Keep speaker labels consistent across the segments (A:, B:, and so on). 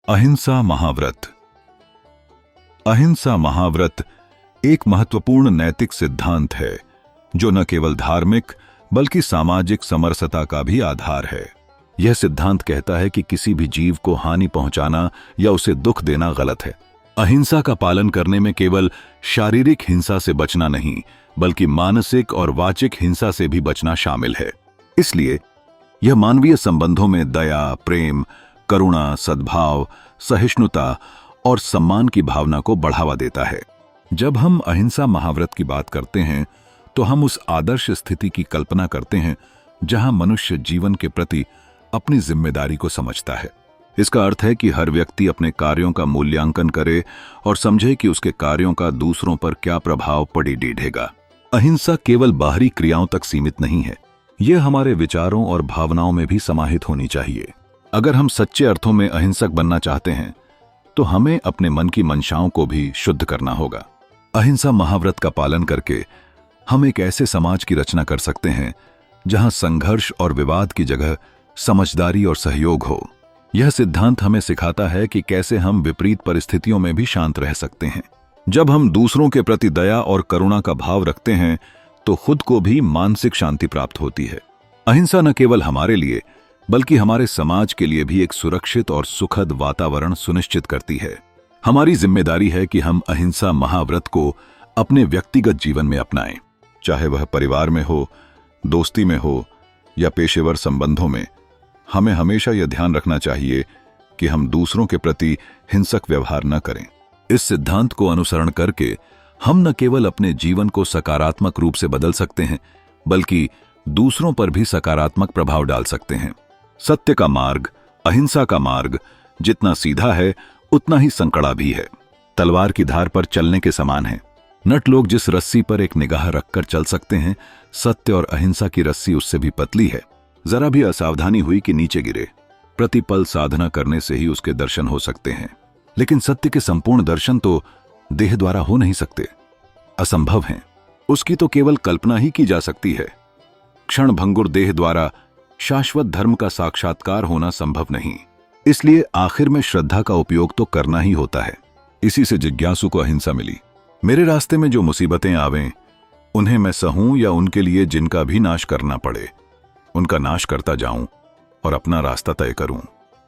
A: अहिंसा महाव्रत। अहिंसा महाव्रत एक महत्वपूर्ण नैतिक सिद्धांत है जो न केवल धार्मिक बल्कि सामाजिक समरसता का भी आधार है। यह सिद्धांत कहता है कि किसी भी जीव को हानि पहुंचाना या उसे दुख देना गलत है। अहिंसा का पालन करने में केवल शारीरिक हिंसा से बचना नहीं बल्कि मानसिक और वाचिक हिंसा से भी बचना शामिल है। इसलिए यह मानवीय संबंधों में दया, प्रेम, करुणा, सद्भाव, सहिष्णुता और सम्मान की भावना को बढ़ावा देता है। जब हम अहिंसा महाव्रत की बात करते हैं तो हम उस आदर्श स्थिति की कल्पना करते हैं जहां मनुष्य जीवन के प्रति अपनी जिम्मेदारी को समझता है। इसका अर्थ है कि हर व्यक्ति अपने कार्यों का मूल्यांकन करे और समझे कि उसके कार्यों का दूसरों पर क्या प्रभाव पड़ी डीढ़ेगा। अहिंसा केवल बाहरी क्रियाओं तक सीमित नहीं है, यह हमारे विचारों और भावनाओं में भी समाहित होनी चाहिए। अगर हम सच्चे अर्थों में अहिंसक बनना चाहते हैं तो हमें अपने मन की मंशाओं को भी शुद्ध करना होगा। अहिंसा महाव्रत का पालन करके हम एक ऐसे समाज की रचना कर सकते हैं जहां संघर्ष और विवाद की जगह समझदारी और सहयोग हो। यह सिद्धांत हमें सिखाता है कि कैसे हम विपरीत परिस्थितियों में भी शांत रह सकते हैं। जब हम दूसरों के प्रति दया और करुणा का भाव रखते हैं तो खुद को भी मानसिक शांति प्राप्त होती है। अहिंसा न केवल हमारे लिए बल्कि हमारे समाज के लिए भी एक सुरक्षित और सुखद वातावरण सुनिश्चित करती है। हमारी जिम्मेदारी है कि हम अहिंसा महाव्रत को अपने व्यक्तिगत जीवन में अपनाएं, चाहे वह परिवार में हो, दोस्ती में हो या पेशेवर संबंधों में। हमें हमेशा यह ध्यान रखना चाहिए कि हम दूसरों के प्रति हिंसक व्यवहार न करें। इस सिद्धांत को अनुसरण करके हम न केवल अपने जीवन को सकारात्मक रूप से बदल सकते हैं बल्कि दूसरों पर भी सकारात्मक प्रभाव डाल सकते हैं। सत्य का मार्ग, अहिंसा का मार्ग जितना सीधा है उतना ही संकड़ा भी है। तलवार की धार पर चलने के समान है। नट लोग जिस रस्सी पर एक निगाह रखकर चल सकते हैं, सत्य और अहिंसा की रस्सी उससे भी पतली है। जरा भी असावधानी हुई कि नीचे गिरे। प्रतिपल साधना करने से ही उसके दर्शन हो सकते हैं, लेकिन सत्य के संपूर्ण दर्शन तो देह द्वारा हो नहीं सकते, असंभव हैं। उसकी तो केवल कल्पना ही की जा सकती है। क्षण भंगुर देह द्वारा शाश्वत धर्म का साक्षात्कार होना संभव नहीं। इसलिए आखिर में श्रद्धा का उपयोग तो करना ही होता है। इसी से जिज्ञासु को अहिंसा मिली। मेरे रास्ते में जो मुसीबतें आवें उन्हें मैं सहूं या उनके लिए जिनका भी नाश करना पड़े उनका नाश करता जाऊं और अपना रास्ता तय करूं।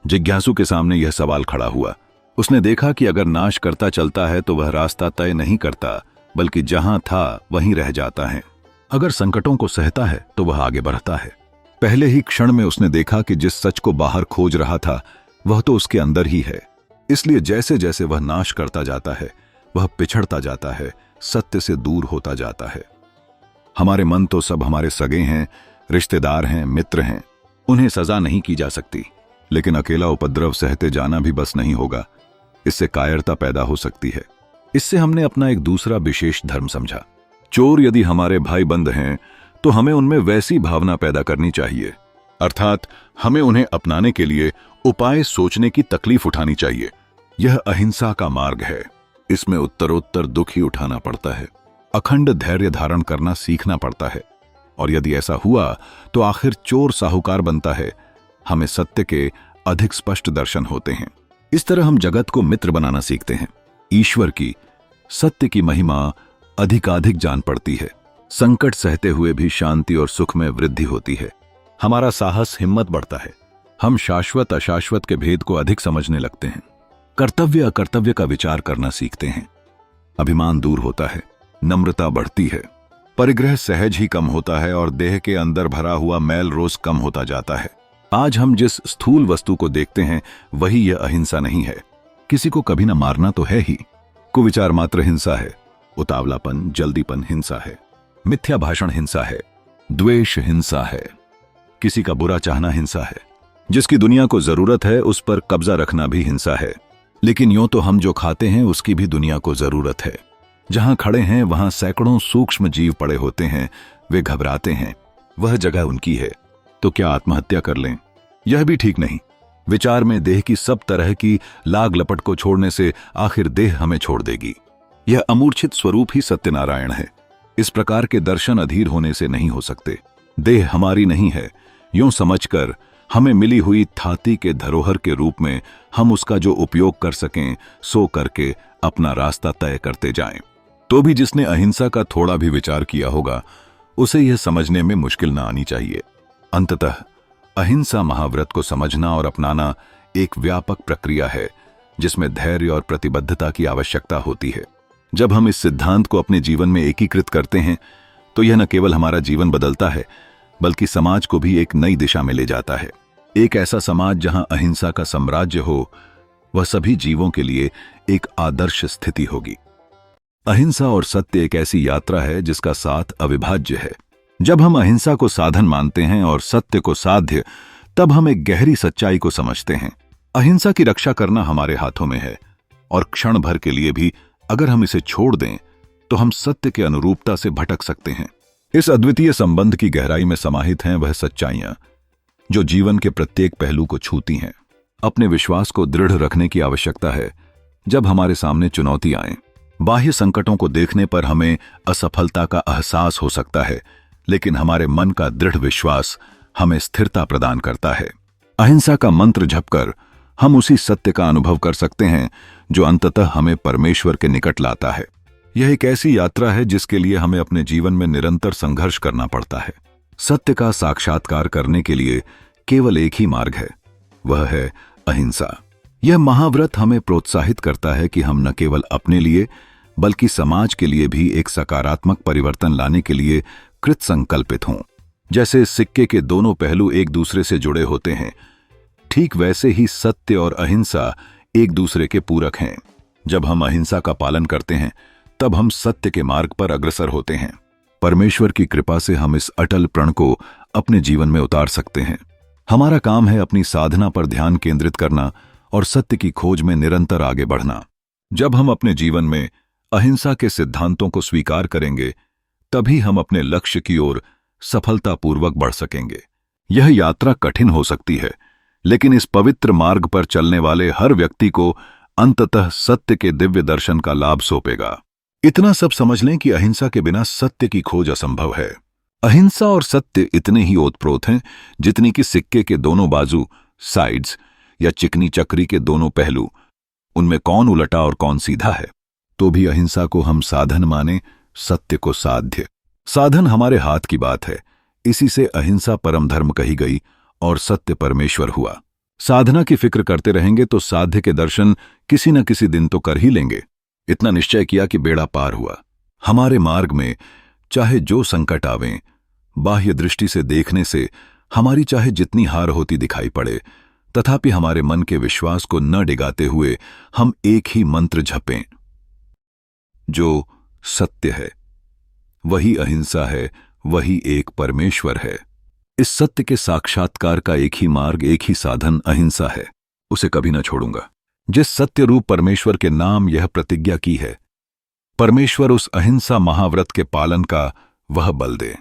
A: जिज्ञासु के सामने यह सवाल खड़ा हुआ। उसने देखा कि अगर नाश करता चलता है तो वह रास्ता तय नहीं करता बल्कि जहां था वहीं रह जाता है। अगर संकटों को सहता है तो वह आगे बढ़ता है। पहले ही क्षण में उसने देखा कि जिस सच को बाहर खोज रहा था वह तो उसके अंदर ही है। इसलिए जैसे जैसे वह नाश करता जाता है वह पिछड़ता जाता है, सत्य से दूर होता जाता है। हमारे मन तो सब हमारे सगे हैं, रिश्तेदार हैं, मित्र हैं। उन्हें सजा नहीं की जा सकती, लेकिन अकेला उपद्रव सहते जाना भी बस नहीं होगा। इससे कायरता पैदा हो सकती है। इससे हमने अपना एक दूसरा विशेष धर्म समझा। चोर यदि हमारे भाई बंद हैं तो हमें उनमें वैसी भावना पैदा करनी चाहिए, अर्थात हमें उन्हें अपनाने के लिए उपाय सोचने की तकलीफ उठानी चाहिए। यह अहिंसा का मार्ग है। इसमें उत्तरोत्तर दुख ही उठाना पड़ता है, अखंड धैर्य धारण करना सीखना पड़ता है। और यदि ऐसा हुआ तो आखिर चोर साहूकार बनता है। हमें सत्य के अधिक स्पष्ट दर्शन होते हैं। इस तरह हम जगत को मित्र बनाना सीखते हैं। ईश्वर की, सत्य की महिमा अधिकाधिक जान पड़ती है। संकट सहते हुए भी शांति और सुख में वृद्धि होती है। हमारा साहस, हिम्मत बढ़ता है। हम शाश्वत अशाश्वत के भेद को अधिक समझने लगते हैं। कर्तव्य अकर्तव्य का विचार करना सीखते हैं। अभिमान दूर होता है, नम्रता बढ़ती है, परिग्रह सहज ही कम होता है और देह के अंदर भरा हुआ मैल रोज कम होता जाता है। आज हम जिस स्थूल वस्तु को देखते हैं वही यह अहिंसा नहीं है। किसी को कभी न मारना तो है ही, कुविचार मात्र हिंसा है। उतावलापन, जल्दीपन हिंसा है। मिथ्या भाषण हिंसा है। द्वेष हिंसा है। किसी का बुरा चाहना हिंसा है। जिसकी दुनिया को जरूरत है उस पर कब्जा रखना भी हिंसा है। लेकिन यूं तो हम जो खाते हैं उसकी भी दुनिया को जरूरत है। जहां खड़े हैं वहां सैकड़ों सूक्ष्म जीव पड़े होते हैं। वे घबराते हैं, वह जगह उनकी है। तो क्या आत्महत्या कर लें? यह भी ठीक नहीं। विचार में देह की सब तरह की लाग लपट को छोड़ने से आखिर देह हमें छोड़ देगी। यह अमूर्छित स्वरूप ही सत्यनारायण है। इस प्रकार के दर्शन अधीर होने से नहीं हो सकते। देह हमारी नहीं है, यूं समझकर हमें मिली हुई थाती के धरोहर के रूप में हम उसका जो उपयोग कर सकें सो करके अपना रास्ता तय करते जाएं। तो भी जिसने अहिंसा का थोड़ा भी विचार किया होगा उसे यह समझने में मुश्किल ना आनी चाहिए। अंततः अहिंसा महाव्रत को समझना और अपनाना एक व्यापक प्रक्रिया है जिसमें धैर्य और प्रतिबद्धता की आवश्यकता होती है। जब हम इस सिद्धांत को अपने जीवन में एकीकृत करते हैं तो यह न केवल हमारा जीवन बदलता है बल्कि समाज को भी एक नई दिशा में ले जाता है। एक ऐसा समाज जहां अहिंसा का साम्राज्य हो, वह सभी जीवों के लिए एक आदर्श स्थिति होगी। अहिंसा और सत्य एक ऐसी यात्रा है जिसका साथ अविभाज्य है। जब हम अहिंसा को साधन मानते हैं और सत्य को साध्य, तब हम एक गहरी सच्चाई को समझते हैं। अहिंसा की रक्षा करना हमारे हाथों में है और क्षण भर के लिए भी अगर हम इसे छोड़ दें तो हम सत्य के अनुरूपता से भटक सकते हैं। इस अद्वितीय संबंध की गहराई में समाहित हैं वह सच्चाइयां जो जीवन के प्रत्येक पहलू को छूती हैं। अपने विश्वास को दृढ़ रखने की आवश्यकता है। जब हमारे सामने चुनौती आए, बाह्य संकटों को देखने पर हमें असफलता का एहसास हो सकता है, लेकिन हमारे मन का दृढ़ विश्वास हमें स्थिरता प्रदान करता है। अहिंसा का मंत्र जपकर हम उसी सत्य का अनुभव कर सकते हैं जो अंततः हमें परमेश्वर के निकट लाता है। यह एक ऐसी यात्रा है जिसके लिए हमें अपने जीवन में निरंतर संघर्ष करना पड़ता है। सत्य का साक्षात्कार करने के लिए केवल एक ही मार्ग है, वह है अहिंसा। यह महाव्रत हमें प्रोत्साहित करता है कि हम न केवल अपने लिए बल्कि समाज के लिए भी एक सकारात्मक परिवर्तन लाने के लिए कृत संकल्पित हों। जैसे सिक्के के दोनों पहलू एक दूसरे से जुड़े होते हैं, ठीक वैसे ही सत्य और अहिंसा एक दूसरे के पूरक हैं। जब हम अहिंसा का पालन करते हैं तब हम सत्य के मार्ग पर अग्रसर होते हैं। परमेश्वर की कृपा से हम इस अटल प्रण को अपने जीवन में उतार सकते हैं। हमारा काम है अपनी साधना पर ध्यान केंद्रित करना और सत्य की खोज में निरंतर आगे बढ़ना। जब हम अपने जीवन में अहिंसा के सिद्धांतों को स्वीकार करेंगे तभी हम अपने लक्ष्य की ओर सफलतापूर्वक बढ़ सकेंगे। यह यात्रा कठिन हो सकती है, लेकिन इस पवित्र मार्ग पर चलने वाले हर व्यक्ति को अंततः सत्य के दिव्य दर्शन का लाभ सौंपेगा। इतना सब समझ लें कि अहिंसा के बिना सत्य की खोज असंभव है। अहिंसा और सत्य इतने ही ओतप्रोत हैं जितनी कि सिक्के के दोनों बाजू, साइड्स, या चिकनी चक्री के दोनों पहलू। उनमें कौन उलटा और कौन सीधा है। तो भी अहिंसा को हम साधन माने, सत्य को साध्य। साधन हमारे हाथ की बात है, इसी से अहिंसा परम धर्म कही गई और सत्य परमेश्वर हुआ। साधना की फिक्र करते रहेंगे तो साध्य के दर्शन किसी न किसी दिन तो कर ही लेंगे। इतना निश्चय किया कि बेड़ा पार हुआ। हमारे मार्ग में चाहे जो संकट आवें, बाह्य दृष्टि से देखने से हमारी चाहे जितनी हार होती दिखाई पड़े, तथापि हमारे मन के विश्वास को न डिगाते हुए हम एक ही मंत्र जपें, जो सत्य है, वही अहिंसा है, वही एक परमेश्वर है। इस सत्य के साक्षात्कार का एक ही मार्ग, एक ही साधन अहिंसा है। उसे कभी न छोड़ूंगा। जिस सत्य रूप परमेश्वर के नाम यह प्रतिज्ञा की है, परमेश्वर उस अहिंसा महाव्रत के पालन का वह बल दे।